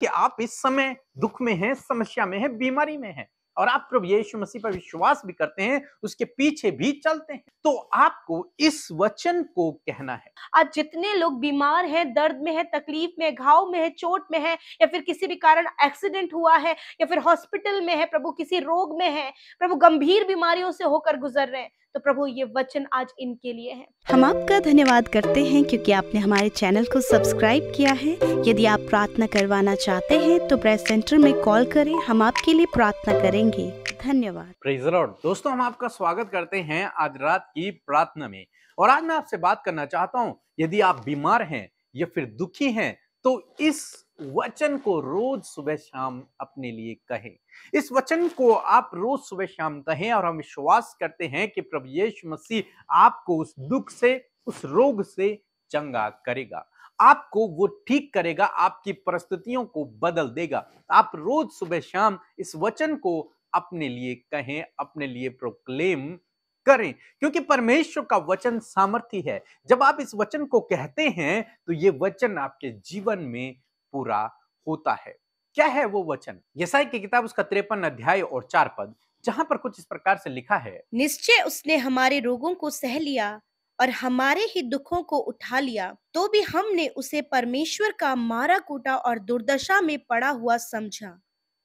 कि आप इस समय दुख में हैं, समस्या में हैं, बीमारी में हैं और आप प्रभु यीशु मसीह पर विश्वास भी करते हैं, उसके पीछे भी चलते हैं, तो आपको इस वचन को कहना है। आज जितने लोग बीमार हैं, दर्द में हैं, तकलीफ में हैं, घाव में हैं, चोट में हैं, या फिर किसी भी कारण एक्सीडेंट हुआ है, या फिर हॉस्पिटल में है, प्रभु किसी रोग में है, प्रभु गंभीर बीमारियों से होकर गुजर रहे हैं, तो प्रभु ये वचन आज इनके लिए है। हम आपका धन्यवाद करते हैं क्योंकि आपने हमारे चैनल को सब्सक्राइब किया है। यदि आप प्रार्थना करवाना चाहते हैं तो प्रेस सेंटर में कॉल करें, हम आपके लिए प्रार्थना करेंगे। धन्यवाद। Praise the Lord. दोस्तों, हम आपका स्वागत करते हैं आज रात की प्रार्थना में और आज मैं आपसे बात करना चाहता हूं, यदि आप बीमार हैं या फिर दुखी हैं तो इस वचन को रोज सुबह शाम अपने लिए कहें। इस वचन को आप रोज सुबह शाम कहें और हम विश्वास करते हैं कि प्रभु यीशु मसीह आपको उस दुख से, उस रोग से चंगा करेगा, आपको वो ठीक करेगा, आपकी परिस्थितियों को बदल देगा। आप रोज सुबह शाम इस वचन को अपने लिए कहें, अपने लिए प्रोक्लेम करें, क्योंकि परमेश्वर का वचन सामर्थी है। जब आप इस वचन को कहते हैं तो ये वचन आपके जीवन में पूरा होता है। क्या है वो वचन? यशायाह की किताब उसका 53 अध्याय और 4 पद, जहां पर कुछ इस प्रकार से लिखा है, निश्चय उसने हमारे रोगों को सह लिया और हमारे ही दुखों को उठा लिया, तो भी हमने उसे परमेश्वर का मारा कूटा और दुर्दशा में पड़ा हुआ समझा।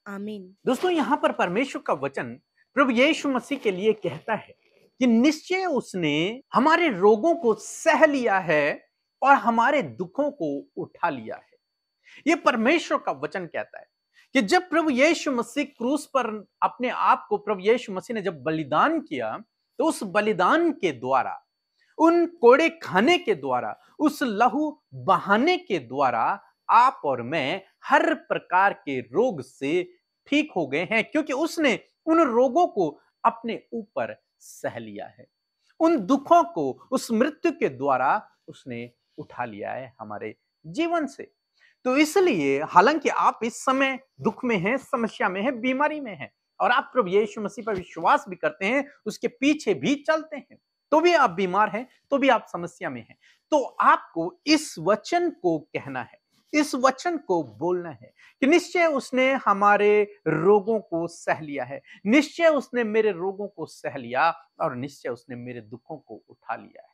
आमीन। दोस्तों, यहां पर परमेश्वर का वचन प्रभु यीशु मसीह के लिए कहता है कि निश्चय उसने हमारे रोगों को सह लिया है और हमारे दुखों को उठा लिया है। यह परमेश्वर का वचन कहता है कि जब प्रभु यीशु मसीह क्रूस पर अपने आप को, प्रभु यीशु मसीह ने जब बलिदान किया, तो उस बलिदान के द्वारा, उन कोड़े खाने के द्वारा, उस लहू बहाने के द्वारा आप और मैं हर प्रकार के रोग से ठीक हो गए हैं, क्योंकि उसने उन रोगों को अपने ऊपर सह लिया है। उन दुखों को उस मृत्यु के द्वारा उसने उठा लिया है हमारे जीवन से। तो इसलिए हालांकि आप इस समय दुख में हैं, समस्या में हैं, बीमारी में हैं और आप प्रभु यीशु मसीह पर विश्वास भी करते हैं, उसके पीछे भी चलते हैं, तो भी आप बीमार हैं, तो भी आप समस्या में हैं, तो आपको इस वचन को कहना है, इस वचन को बोलना है कि निश्चय उसने हमारे रोगों को सह लिया है, निश्चय उसने मेरे रोगों को सह लिया और निश्चय उसने मेरे दुखों को उठा लिया है।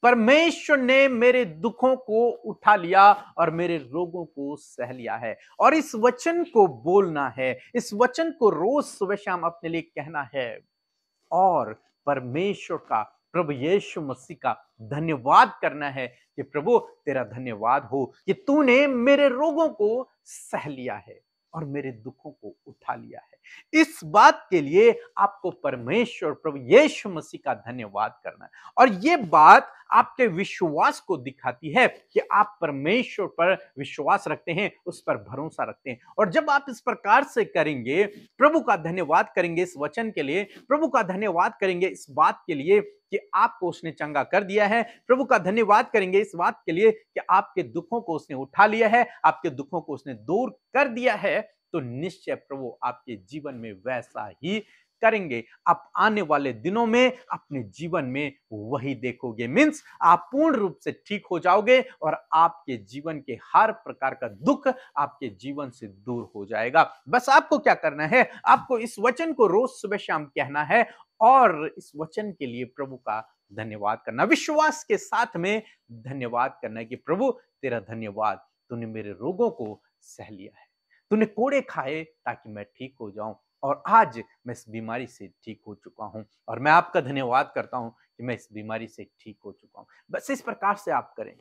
परमेश्वर ने मेरे दुखों को उठा लिया और मेरे रोगों को सह लिया है और इस वचन को बोलना है, इस वचन को रोज सुबह शाम अपने लिए कहना है और परमेश्वर का, प्रभु यीशु मसीह का धन्यवाद करना है कि प्रभु तेरा धन्यवाद हो कि तूने मेरे रोगों को सह लिया है और मेरे दुखों को उठा लिया है। इस बात के लिए आपको परमेश्वर प्रभु यीशु मसीह का धन्यवाद करना है और ये बात आपके विश्वास को दिखाती है कि आप परमेश्वर पर विश्वास रखते हैं, उस पर भरोसा रखते हैं। और जब आप इस प्रकार से करेंगे, प्रभु का धन्यवाद करेंगे इस वचन के लिए, प्रभु का धन्यवाद करेंगे इस बात के लिए कि आपको उसने चंगा कर दिया है, प्रभु का धन्यवाद करेंगे इस बात के लिए कि आपके दुखों को उसने उठा लिया है, आपके दुखों को उसने दूर कर दिया है, तो निश्चय प्रभु आपके जीवन में वैसा ही करेंगे। आप आने वाले दिनों में अपने जीवन में वही देखोगे, मींस आप पूर्ण रूप से ठीक हो जाओगे और आपके जीवन के हर प्रकार का दुख आपके जीवन से दूर हो जाएगा। बस आपको क्या करना है, आपको इस वचन को रोज सुबह शाम कहना है और इस वचन के लिए प्रभु का धन्यवाद करना, विश्वास के साथ में धन्यवाद करना है कि प्रभु तेरा धन्यवाद, तूने मेरे रोगों को सह लिया है, तूने कोड़े खाए ताकि मैं ठीक हो जाऊं और आज मैं इस बीमारी से ठीक हो चुका हूं और मैं आपका धन्यवाद करता हूं कि मैं इस बीमारी से ठीक हो चुका हूं। बस इस प्रकार से आप करें।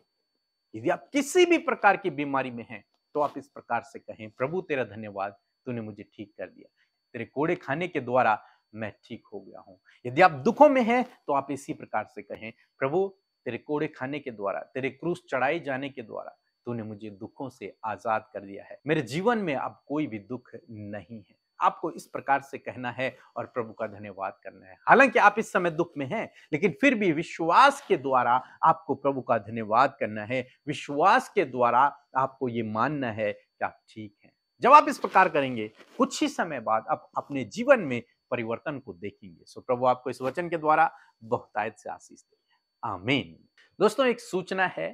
यदि आप किसी भी प्रकार की बीमारी में हैं तो आप इस प्रकार से कहें, प्रभु तेरा धन्यवाद, तूने मुझे ठीक कर दिया, तेरे कोड़े खाने के द्वारा मैं ठीक हो गया हूं। यदि आप दुखों में हैं तो आप इसी प्रकार से कहें, प्रभु तेरे कोड़े खाने के द्वारा, तेरे क्रूस चढ़ाए जाने के द्वारा तूने मुझे दुखों से आजाद कर दिया है, मेरे जीवन में अब कोई भी दुख नहीं है। आपको इस प्रकार से कहना है और प्रभु का धन्यवाद करना है। हालांकि आप इस समय दुख में हैं, लेकिन फिर भी विश्वास के द्वारा आपको प्रभु का धन्यवाद करना है, विश्वास के द्वारा आपको ये मानना है कि आप ठीक हैं। जब आप इस प्रकार करेंगे, कुछ ही समय बाद आप अपने जीवन में परिवर्तन को देखेंगे। सो प्रभु आपको इस वचन के द्वारा बहुतायत से आशीष दे। आमीन। दोस्तों, एक सूचना है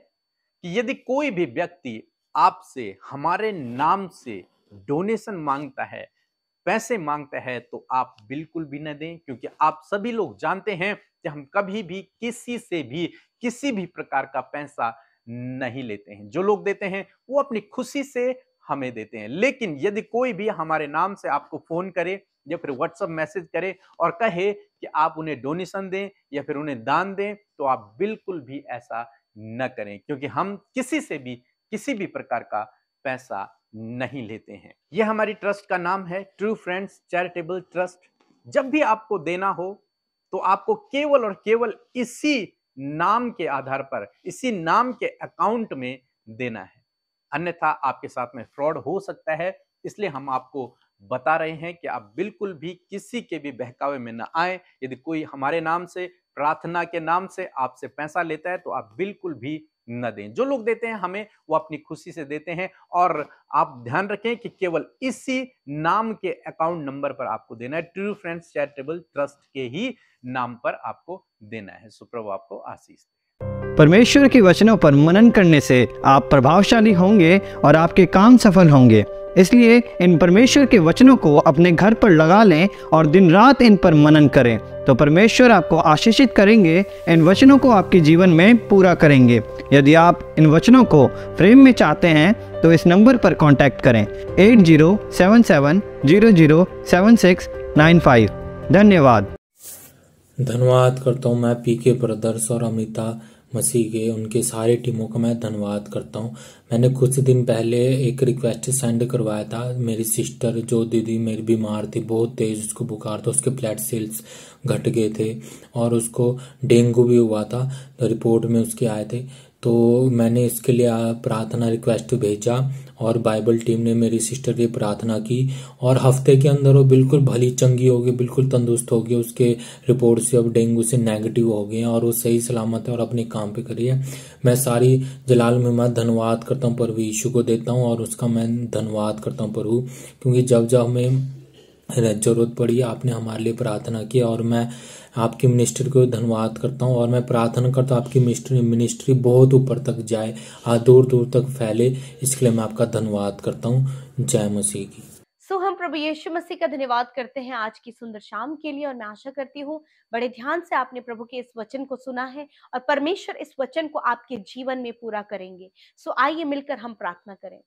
कि यदि कोई भी व्यक्ति आपसे हमारे नाम से डोनेशन मांगता है, पैसे मांगता है, तो आप बिल्कुल भी न दें, क्योंकि आप सभी लोग जानते हैं कि हम कभी भी किसी से भी किसी भी प्रकार का पैसा नहीं लेते हैं। जो लोग देते हैं वो अपनी खुशी से हमें देते हैं। लेकिन यदि कोई भी हमारे नाम से आपको फोन करे या फिर व्हाट्सएप मैसेज करे और कहे कि आप उन्हें डोनेशन दें या फिर उन्हें दान दें, तो आप बिल्कुल भी ऐसा न करें, क्योंकि हम किसी से भी किसी भी प्रकार का पैसा नहीं लेते हैं। यह हमारी ट्रस्ट का नाम है, ट्रू फ्रेंड्स चैरिटेबल ट्रस्ट। जब भी आपको देना हो तो आपको केवल और केवल इसी नाम के आधार पर, इसी नाम के अकाउंट में देना है, अन्यथा आपके साथ में फ्रॉड हो सकता है। इसलिए हम आपको बता रहे हैं कि आप बिल्कुल भी किसी के भी बहकावे में न आए। यदि कोई हमारे नाम से, प्रार्थना के नाम से आपसे पैसा लेता है तो आप बिल्कुल भी न दें। जो लोग देते हैं हमें, वो अपनी खुशी से देते हैं, और आप ध्यान रखें कि केवल इसी नाम के अकाउंट नंबर पर आपको देना है। ट्रू फ्रेंड्स चैरिटेबल ट्रस्ट के ही नाम पर आपको देना है। सो प्रभु आपको आशीष दे। परमेश्वर के वचनों पर मनन करने से आप प्रभावशाली होंगे और आपके काम सफल होंगे। इसलिए इन परमेश्वर के वचनों को अपने घर पर लगा लें और दिन रात इन पर मनन करें, तो परमेश्वर आपको आशीषित करेंगे, इन वचनों को आपके जीवन में पूरा करेंगे। यदि आप इन वचनों को फ्रेम में चाहते हैं तो इस नंबर पर कांटेक्ट करें 8077007695। धन्यवाद। धन्यवाद करता हूँ मैं पीके ब्रदर्स और अमिता मसीह के, उनके सारे टीमों का मैं धन्यवाद करता हूँ। मैंने कुछ दिन पहले एक रिक्वेस्ट सेंड करवाया था। मेरी सिस्टर जो दीदी मेरी बीमार थी, बहुत तेज उसको बुखार था, उसके ब्लड सेल्स घट गए थे और उसको डेंगू भी हुआ था, तो रिपोर्ट में उसके आए थे। तो मैंने इसके लिए प्रार्थना रिक्वेस्ट भेजा और बाइबल टीम ने मेरी सिस्टर की प्रार्थना की और हफ्ते के अंदर वो बिल्कुल भली चंगी हो गई, बिल्कुल तंदुरुस्त हो गई। उसके रिपोर्ट से अब डेंगू से नेगेटिव हो गए हैं और वो सही सलामत है और अपने काम पे करी है। मैं सारी जलाल में मैं धन्यवाद करता हूँ प्रभु यीशु को देता हूँ और उसका मैं धन्यवाद करता हूँ प्रभु, क्योंकि जब जब हमें जरूरत पड़ी आपने हमारे लिए प्रार्थना की और मैं आपकी मिनिस्ट्री को धन्यवाद करता हूँ और मैं प्रार्थना करता हूँ आपकी मिनिस्ट्री बहुत ऊपर तक जाए, दूर दूर तक फैले। इसके लिए मैं आपका धन्यवाद करता हूँ। जय मसीह की। हम प्रभु यीशु मसीह का धन्यवाद करते हैं आज की सुंदर शाम के लिए, और मैं आशा करती हूँ बड़े ध्यान से आपने प्रभु के इस वचन को सुना है और परमेश्वर इस वचन को आपके जीवन में पूरा करेंगे। आइए मिलकर हम प्रार्थना करें।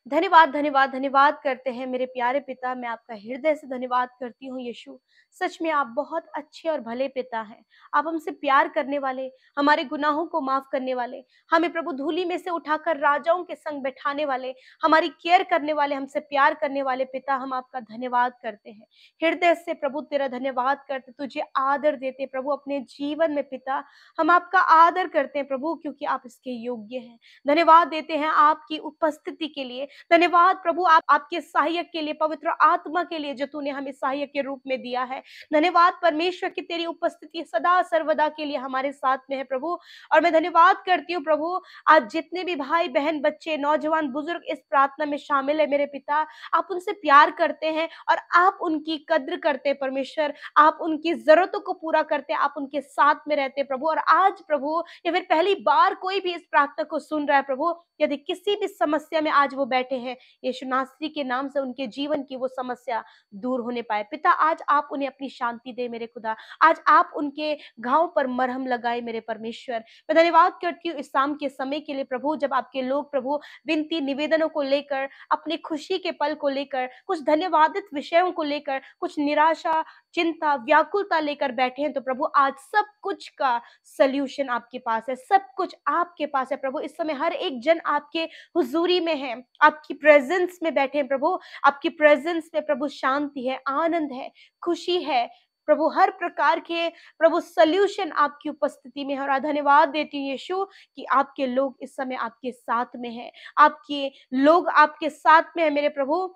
धन्यवाद धन्यवाद धन्यवाद करते हैं मेरे प्यारे पिता। मैं आपका हृदय से धन्यवाद करती हूँ यीशु। सच में आप बहुत अच्छे और भले पिता हैं। आप हमसे प्यार करने वाले, हमारे गुनाहों को माफ करने वाले, हमें प्रभु धूली में से उठाकर राजाओं के संग बैठाने वाले, हमारी केयर करने वाले, हमसे प्यार करने वाले पिता, हम आपका धन्यवाद करते हैं। हृदय से प्रभु तेरा धन्यवाद करते, तुझे आदर देते प्रभु अपने जीवन में पिता। हम आपका आदर करते हैं प्रभु, क्योंकि आप इसके योग्य हैं। धन्यवाद देते हैं आपकी उपस्थिति के लिए। धन्यवाद प्रभु आपके सहायक के लिए, पवित्र आत्मा के लिए जो तूने हमें सहायक के रूप में दिया है। धन्यवाद परमेश्वर की तेरी उपस्थिति सदा सर्वदा के लिए हमारे साथ में है प्रभु। और मैं धन्यवाद करती हूँ प्रभु, आज जितने भी भाई बहन बच्चे नौजवान बुजुर्ग इस प्रार्थना में शामिल है मेरे पिता, आप उनसे प्यार करते हैं और आप उनकी कद्र करते हैं परमेश्वर। आप उनकी जरूरतों को पूरा करते हैं, आप उनके साथ में रहते हैं प्रभु। और आज प्रभु या फिर पहली बार कोई भी इस प्रार्थना को सुन रहा है प्रभु, यदि किसी भी समस्या में आज वो बैठे हैं, यीशु नासरी के नाम से उनके जीवन की वो समस्या दूर होने पाए पिता। आज आप उन्हें अपनी शांति दे मेरे खुदा। आज आप उनके घाव पर मरहम लगाए मेरे परमेश्वर। मैं धन्यवाद करती हूँ इस शाम के समय के लिए प्रभु, जब आपके लोग प्रभु विनती निवेदनों को लेकर, अपनी खुशी के पल को लेकर, कुछ धन्यवादित विषयों को लेकर, कुछ निराशा, चिंता, व्याकुलता लेकर बैठे हैं, तो प्रभु आज सब कुछ का सल्यूशन आपके पास है, सब कुछ आपके पास है प्रभु। इस समय हर एक जन आपके हुजूरी में है, आपकी प्रेजेंस में बैठे हैं प्रभु। आपकी प्रेजेंस में प्रभु शांति है, आनंद है, खुशी है प्रभु। हर प्रकार के प्रभु सल्यूशन आपकी उपस्थिति में है। और धन्यवाद देती हूँ यीशु कि आपके लोग इस समय आपके साथ में है, आपके लोग आपके साथ में है मेरे प्रभु।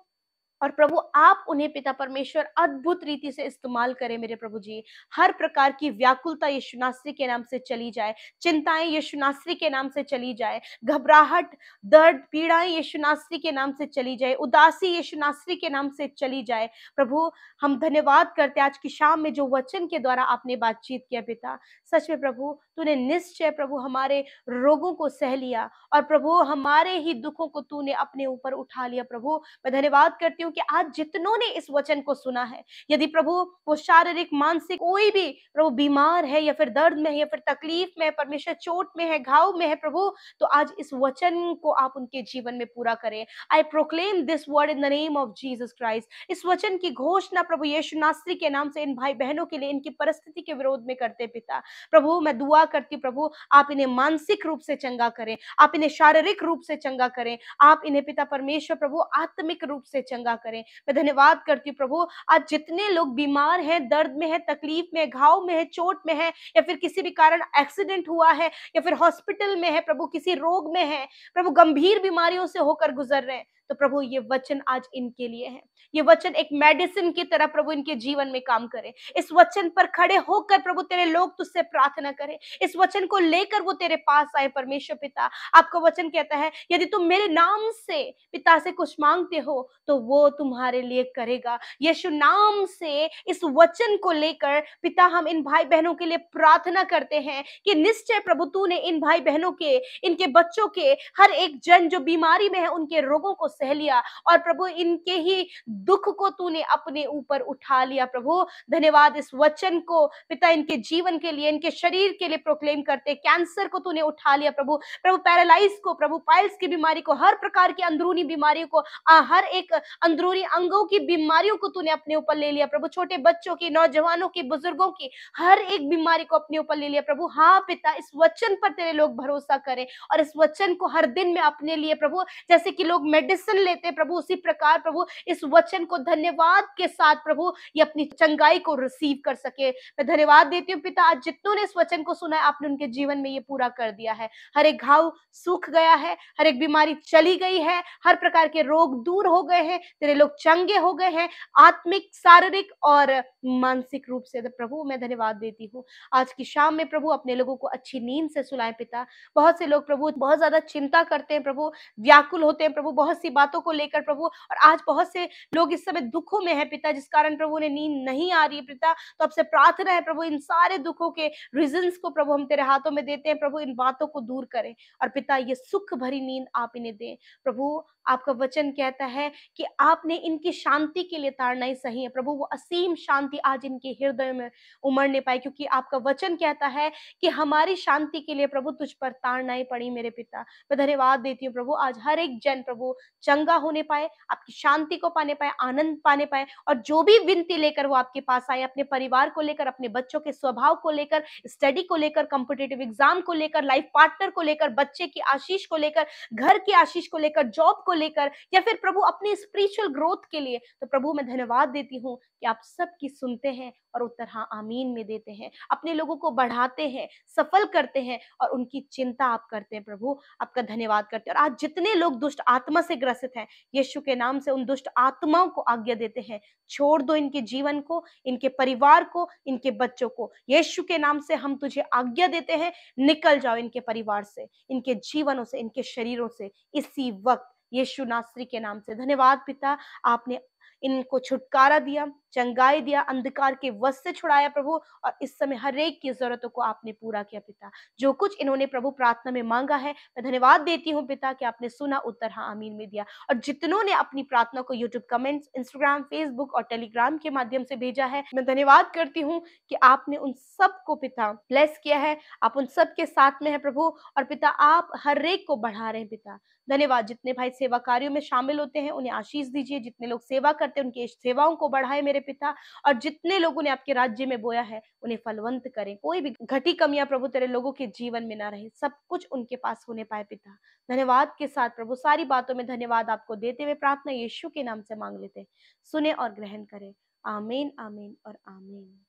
और प्रभु आप उन्हें पिता परमेश्वर अद्भुत रीति से इस्तेमाल करें मेरे प्रभु जी। हर प्रकार की व्याकुलता यीशु नासरी के नाम से चली जाए, चिंताएं यीशु नासरी के नाम से चली जाए, घबराहट, दर्द, पीड़ाएं यीशु नासरी के नाम से चली जाए, उदासी यीशु नासरी के नाम से चली जाए प्रभु। हम धन्यवाद करते आज की शाम में जो वचन के द्वारा आपने बातचीत किया पिता, सच में प्रभु तूने निश्चय प्रभु हमारे रोगों को सह लिया और प्रभु हमारे ही दुखों को तूने अपने ऊपर उठा लिया। प्रभु मैं धन्यवाद करती हूँ कि आज जितनों ने इस वचन को सुना है, यदि प्रभु वो शारीरिक मानसिक कोई भी प्रभु बीमार है या फिर दर्द में है या फिर तकलीफ में है, परमेश्वर चोट में है, घाव में है प्रभु, तो आज इस वचन को आप उनके जीवन में पूरा करें। I proclaim this word in the name of Jesus Christ. इस वचन की घोषणा प्रभु यीशु नासरी के नाम से इन भाई बहनों के लिए इनकी परिस्थिति के विरोध में करते पिता। प्रभु मैं दुआ करती हूँ प्रभु आप इन्हें मानसिक रूप से चंगा करें, आप इन्हें शारीरिक रूप से चंगा करें, आप इन्हें पिता परमेश्वर प्रभु आत्मिक रूप से चंगा करें। मैं धन्यवाद करती हूँ प्रभु आज जितने लोग बीमार हैं, दर्द में है, तकलीफ में, घाव में है, चोट में है या फिर किसी भी कारण एक्सीडेंट हुआ है या फिर हॉस्पिटल में है, प्रभु किसी रोग में है, प्रभु गंभीर बीमारियों से होकर गुजर रहे हैं, तो प्रभु ये वचन आज इनके लिए है। ये वचन एक मेडिसिन की तरह प्रभु इनके जीवन में काम करे। इस वचन पर खड़े होकर प्रभु तेरे लोग तुझसे प्रार्थना करें, इस वचन को लेकर वो तेरे पास आए। परमेश्वर पिता आपका वचन कहता है यदि तुम मेरे नाम से पिता से कुछ मांगते हो तो वो तुम्हारे लिए करेगा। यीशु नाम से इस वचन को लेकर पिता हम इन भाई बहनों के लिए प्रार्थना करते हैं कि निश्चय प्रभु तूने इन भाई बहनों के, इनके बच्चों के, हर एक जन जो बीमारी में है उनके रोगों को सह लिया और प्रभु इनके ही दुख को तूने अपने ऊपर उठा लिया। प्रभु धन्यवाद इस वचन को पिता इनके जीवन के लिए, इनके शरीर के लिए प्रोक्लेम करते। कैंसर को तूने उठा लिया प्रभु, प्रभु पैरालाइज को, प्रभु पाइल्स की बीमारी को, हर प्रकार की अंदरूनी बीमारियों को, हर एक अंदरूनी अंगों की बीमारियों को तूने अपने ऊपर ले लिया प्रभु। छोटे बच्चों की, नौजवानों की, बुजुर्गों की हर एक बीमारी को अपने ऊपर ले लिया प्रभु। हाँ पिता इस वचन पर तेरे लोग भरोसा करें और इस वचन को हर दिन में अपने लिए प्रभु, जैसे कि लोग मेडिसिन लेते प्रभु उसी प्रकार प्रभु इस वचन को धन्यवाद के साथ प्रभु ये अपनी चंगाई को रिसीव कर सके। मैं धन्यवाद देती हूँ पिता आज जितनों ने इस वचन को सुना है आपने उनके जीवन में ये पूरा कर दिया है। हर एक घाव सूख गया है, हर एक बीमारी चली गई है, हर प्रकार के रोग दूर हो गए हैं, तेरे लोग चंगे हो गए हैं आत्मिक, शारीरिक और मानसिक रूप से। प्रभु मैं धन्यवाद देती हूँ आज की शाम में प्रभु अपने लोगों को अच्छी नींद से सुलाए पिता। बहुत से लोग प्रभु बहुत ज्यादा चिंता करते हैं प्रभु, व्याकुल होते हैं प्रभु बहुत सी बातों को लेकर प्रभु, और आज बहुत से लोग इस समय दुखों में है पिता जिस कारण प्रभु उन्हें नींद नहीं आ रही है पिता। तो आपसे प्रार्थना है प्रभु इन सारे दुखों के रीजंस को प्रभु हम तेरे हाथों में देते हैं प्रभु, इन बातों को दूर करें और पिता ये सुख भरी नींद आप इन्हें दें प्रभु। आपका वचन कहता है कि आपने इनकी शांति के लिए ताड़ना ही सही है प्रभु, वो असीम शांति आज इनके हृदय में उमड़ने पाए, क्योंकि आपका वचन कहता है कि हमारी शांति के लिए प्रभु तुझ पर ताड़ना ही पड़ी मेरे पिता। मैं धन्यवाद देती हूँ प्रभु आज हर एक जन प्रभु चंगा होने पाए, आपकी शांति को पाने पाए, आनंद पाने पाए, और जो भी विनती लेकर वो आपके पास आए, अपने परिवार को लेकर, अपने बच्चों के स्वभाव को लेकर, स्टडी को लेकर, कॉम्पिटिटिव एग्जाम को लेकर, लाइफ पार्टनर को लेकर, बच्चे की आशीष को लेकर, घर की आशीष को लेकर, जॉब को लेकर, या फिर प्रभु अपनी स्पिरिचुअल ग्रोथ के लिए, तो प्रभु मैं धन्यवाद देती हूँ कि आप सबकी सुनते हैं और उत्तर हाँ आमीन में देते हैं, अपने लोगों को बढ़ाते हैं, सफल करते हैं और उनकी चिंता आप करते हैं प्रभु। आपका धन्यवाद करते हैं। और आज जितने लोग दुष्ट आत्मा से ग्रसित हैं यीशु के नाम से उन दुष्ट आत्माओं को आज्ञा देते हैं, छोड़ दो इनके जीवन को, इनके परिवार को, इनके बच्चों को। यीशु के नाम से हम तुझे आज्ञा देते हैं, निकल जाओ इनके परिवार से, इनके जीवनों से, इनके शरीरों से इसी वक्त यीशु नासरी के नाम से। धन्यवाद पिता आपने इनको छुटकारा दिया, चंगाई दिया, अंधकार के वश से छुड़ाया प्रभु, और इस समय हर एक की जरूरतों को आपने पूरा किया पिता। जो कुछ इन्होंने प्रभु प्रार्थना में मांगा है मैं धन्यवाद देती हूँ पिता कि आपने सुना, उत्तर हाँ आमीन में दिया। और जितनों ने अपनी प्रार्थना को यूट्यूब कमेंट्स, इंस्टाग्राम, फेसबुक और टेलीग्राम के माध्यम से भेजा है, मैं धन्यवाद करती हूँ कि आपने उन सबको पिता ब्लेस किया है, आप उन सबके साथ में है प्रभु, और पिता आप हर एक को बढ़ा रहे हैं पिता। धन्यवाद। जितने भाई सेवा कार्यों में शामिल होते हैं उन्हें आशीष दीजिए, जितने लोग सेवा करते हैं उनकी सेवाओं को बढ़ाए मेरे पिता, और जितने लोगों ने आपके राज्य में बोया है उन्हें फलवंत करें, कोई भी घटी कमियां प्रभु तेरे लोगों के जीवन में ना रहे, सब कुछ उनके पास होने पाए पिता। धन्यवाद के साथ प्रभु सारी बातों में धन्यवाद आपको देते हुए प्रार्थना यीशु के नाम से मांग लेते हैं, सुने और ग्रहण करें। आमीन आमीन और आमीन।